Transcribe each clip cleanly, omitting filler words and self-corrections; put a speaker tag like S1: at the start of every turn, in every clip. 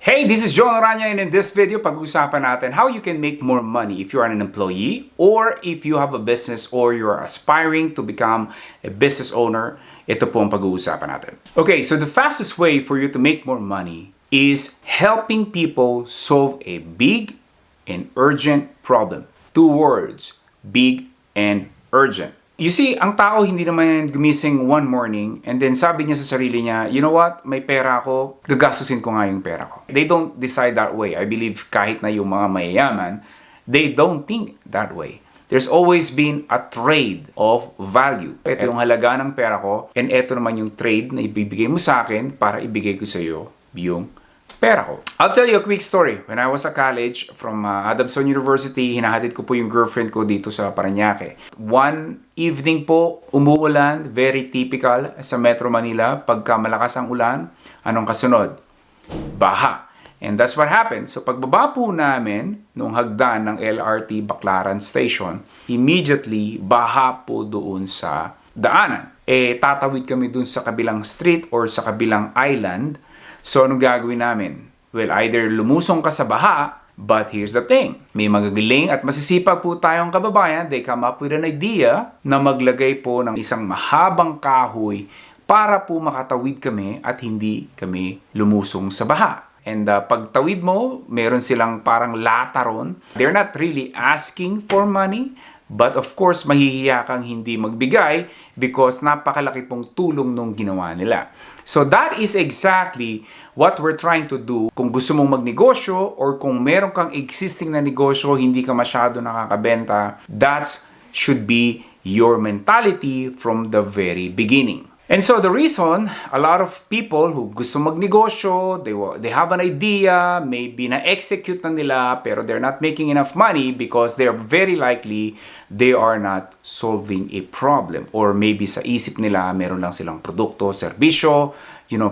S1: Hey, this is Jon Orana, and in this video, pag-usapan natin how you can make more money if you are an employee or if you have a business or you're aspiring to become a business owner. Ito po ang pag-uusapan natin. Okay, so the fastest way for you to make more money is helping people solve a big and urgent problem. Two words, big and urgent. You see, ang tao hindi naman gumising one morning and then sabi niya sa sarili niya, you know what, may pera ako, gagastusin ko nga yung pera ko. They don't decide that way. I believe kahit na yung mga mayayaman, they don't think that way. There's always been a trade of value. Ito yung halaga ng pera ko and ito naman yung trade na ibibigay mo sa akin para ibigay ko sa iyo yung pera ko. I'll tell you a quick story. When I was at college from Adamson University, hinahatid ko po yung girlfriend ko dito sa Parañaque. One evening po, umuulan, very typical sa Metro Manila. Pagka malakas ang ulan, anong kasunod? Baha. And that's what happened. So pagbaba po namin nung hagdan ng LRT Baclaran Station, immediately baha po doon sa daanan. Tatawid kami doon sa kabilang street or sa kabilang island. So, anong gagawin namin? Well, either lumusong ka sa baha, but here's the thing. May magagaling at masisipag po tayong kababayan, they come up with an idea na maglagay po ng isang mahabang kahoy para po makatawid kami at hindi kami lumusong sa baha. And pagtawid mo, meron silang parang lataron. They're not really asking for money, but of course, mahihiya kang hindi magbigay because napakalaki pong tulong nung ginawa nila. So that is exactly what we're trying to do. Kung gusto mong magnegosyo or kung meron kang existing na negosyo, hindi ka masyado nakakabenta, that should be your mentality from the very beginning. And so the reason, a lot of people who gusto magnegosyo, they have an idea, maybe na-execute na nila, pero they're not making enough money because they're very likely they are not solving a problem. Or maybe sa isip nila, meron lang silang produkto, serbisyo,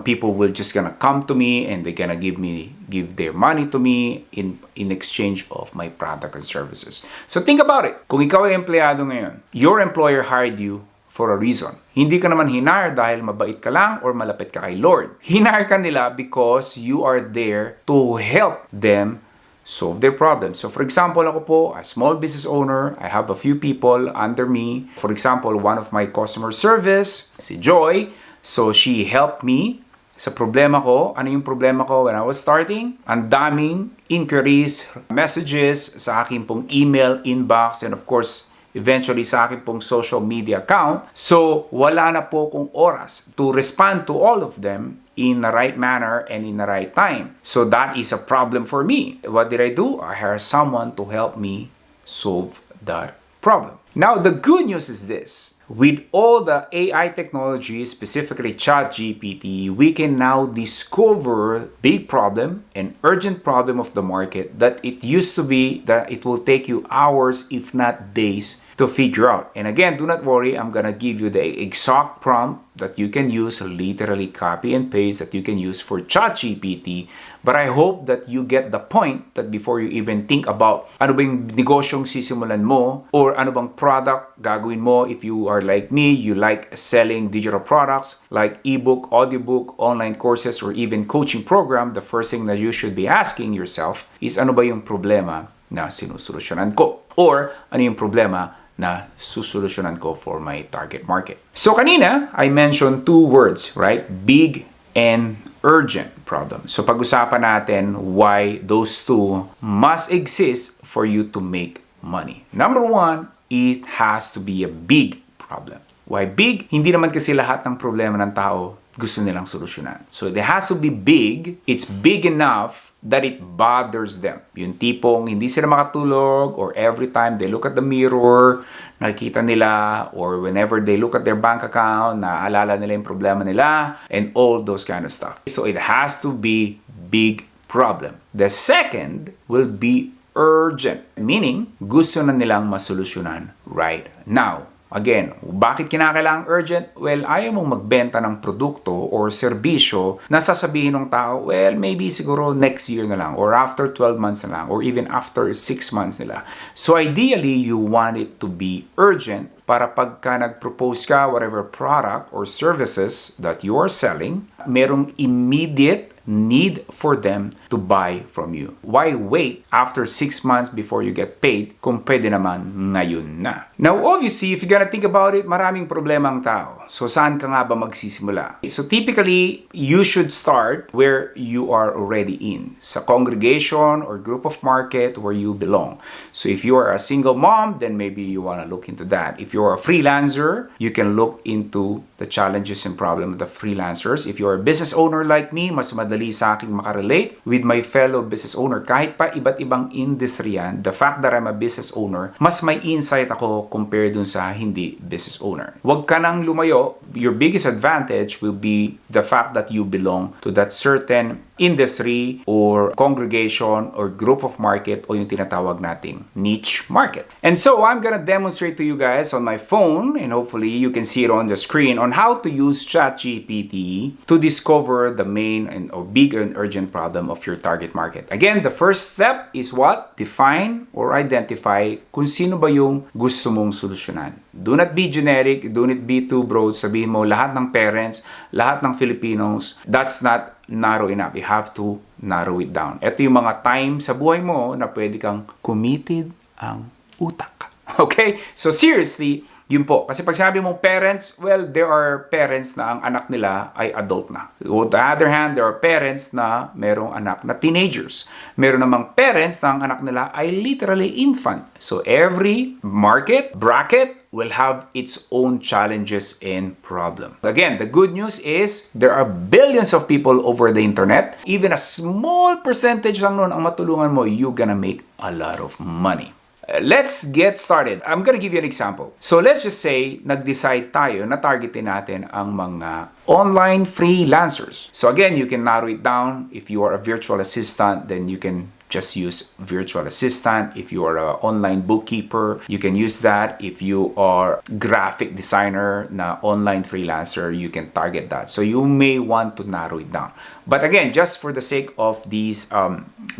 S1: people will just gonna come to me and they're gonna give their money to me in exchange of my product and services. So think about it. Kung ikaw ay empleyado ngayon, your employer hired you for a reason. Hindi ka naman hinire dahil mabait ka lang or malapit ka kay Lord. Hinire ka nila because you are there to help them solve their problems. So for example, ako po, a small business owner, I have a few people under me. For example, one of my customer service, si Joy, so she helped me sa problema ko. Ano yung problema ko when I was starting? Ang daming inquiries, messages sa aking pong email inbox, and of course, eventually sa akin pong social media account. So, wala na po kong oras to respond to all of them in the right manner and in the right time. So, that is a problem for me. What did I do? I hired someone to help me solve that problem. Now, the good news is this. With all the AI technology, specifically ChatGPT, we can now discover big problem, an urgent problem of the market that it used to be that it will take you hours, if not days, to figure out. And again, do not worry, I'm gonna give you the exact prompt that you can use, literally copy and paste, that you can use for ChatGPT. But I hope that you get the point that before you even think about ano ba yung negosyong sisimulan mo or ano bang product gagawin mo, if you are like me, you like selling digital products like ebook, audiobook, online courses, or even coaching program, the first thing that you should be asking yourself is ano ba yung problema na sinusolusyonan ko? Or ano yung problema na susolusyonan ko for my target market. So kanina, I mentioned two words, right? Big and urgent problem. So pag-usapan natin why those two must exist for you to make money. Number one, it has to be a big problem. Why big? Hindi naman kasi lahat ng problema ng tao gusto nilang solusyonan. So it has to be big. It's big enough that it bothers them. Yung tipong hindi sila makatulog or every time they look at the mirror, nakikita nila, or whenever they look at their bank account, naaalala nila yung problema nila, and all those kind of stuff. So it has to be big problem. The second will be urgent, meaning gusto na nilang masolusyonan right now. Again, bakit kinakailangang urgent? Well, ayaw mong magbenta ng produkto or serbisyo na sasabihin ng tao, well, maybe siguro next year na lang or after 12 months na lang or even after 6 months nila. So ideally, you want it to be urgent para pagka nag-propose ka, whatever product or services that you are selling, merong immediate need for them to buy from you. Why wait after 6 months before you get paid kung pwede naman ngayon na? Now, obviously, if you're gonna think about it, maraming problema ang tao. So, saan ka nga ba magsisimula? So, typically, you should start where you are already in. Sa congregation or group of market where you belong. So, if you are a single mom, then maybe you wanna look into that. If you're a freelancer, you can look into the challenges and problems of the freelancers. If you're a business owner like me, mas madali sa aking makarelate with my fellow business owner. Kahit pa iba't ibang industry yan, the fact that I'm a business owner, mas may insight ako compared dun sa hindi business owner. Huwag ka nang lumayo. Your biggest advantage will be the fact that you belong to that certain industry or congregation or group of market o yung tinatawag nating niche market. And so, I'm gonna demonstrate to you guys on my phone, and hopefully you can see it on the screen, on how to use ChatGPT to discover the main or big and urgent problem of your target market. Again, the first step is what? Define or identify kung sino ba yung gusto mong solusyonan. Do not be generic, do not be too broad. Sabihin mo lahat ng parents, lahat ng Filipinos, that's not narrow enough. You have to narrow it down. Ito yung mga time sa buhay mo na pwede kang committed ang utak. Okay? So seriously, yun po. Kasi pag sinabi mong parents, well, there are parents na ang anak nila ay adult na. On the other hand, there are parents na merong anak na teenagers. Meron namang parents na ang anak nila ay literally infant. So every market, bracket, will have its own challenges and problem. Again, the good news is there are billions of people over the internet. Even a small percentage lang nun ang matulungan mo, you're gonna make a lot of money. Let's get started. I'm gonna give you an example. So let's just say, nag-decide tayo na targetin natin ang mga online freelancers. So again, you can narrow it down. If you are a virtual assistant, then you can just use virtual assistant. If you are an online bookkeeper, you can use that. If you are graphic designer na online freelancer, you can target that. So you may want to narrow it down. But again, just for the sake of this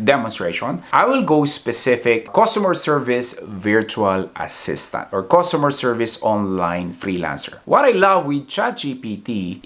S1: demonstration, I will go specific customer service virtual assistant or customer service online freelancer. What I love with ChatGPT,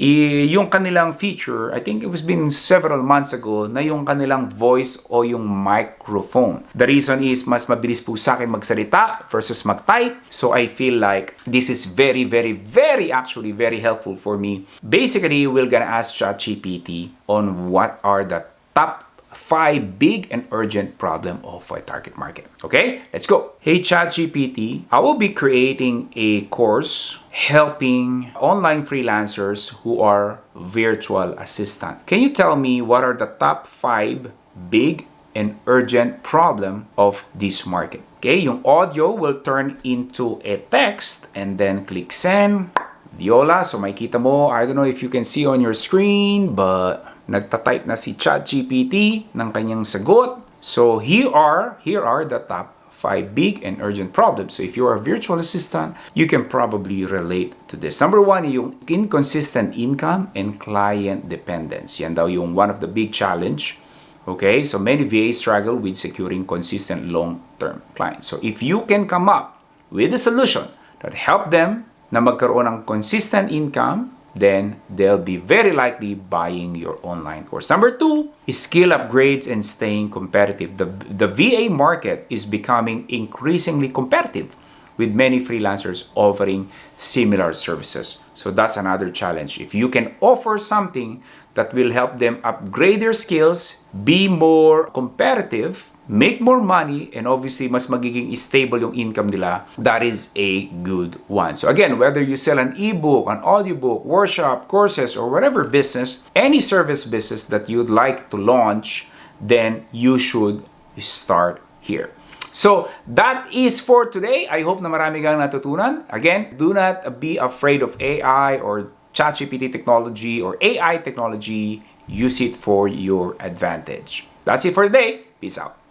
S1: yung kanilang feature, I think it was been several months ago, na yung kanilang voice o yung microphone. The reason is, mas mabilis po sa akin magsalita versus mag-type. So I feel like this is very, very, very actually very helpful for me. Basically, we're gonna ask ChatGPT on what are the top 5 big and urgent problem of a target market. Okay, let's go. Hey ChatGPT, I will be creating a course helping online freelancers who are virtual assistant. Can you tell me what are the top 5 big and urgent problem of this market? Okay, yung audio will turn into a text and then click send. Viola, so makikita mo, I don't know if you can see on your screen, but nagtatype na si ChatGPT ng kanyang sagot. So here are the top 5 big and urgent problems. So if you're a virtual assistant, you can probably relate to this. Number 1, yung inconsistent income and client dependence. Yan daw yung one of the big challenge. Okay, so many VAs struggle with securing consistent long-term clients. So if you can come up with a solution that help them na magkaroon ng consistent income, then they'll be very likely buying your online course. Number 2 is skill upgrades and staying competitive. The VA market is becoming increasingly competitive with many freelancers offering similar services. So that's another challenge. If you can offer something that will help them upgrade their skills, be more competitive, make more money, and obviously mas magiging stable yung income nila, that is a good one. So again, whether you sell an ebook, an audiobook, workshop, courses, or whatever business, any service business that you'd like to launch, then you should start here. So that is for today. I hope na marami kang natutunan. Again, do not be afraid of AI or ChatGPT technology or AI technology. Use it for your advantage. That's it for today. Peace out.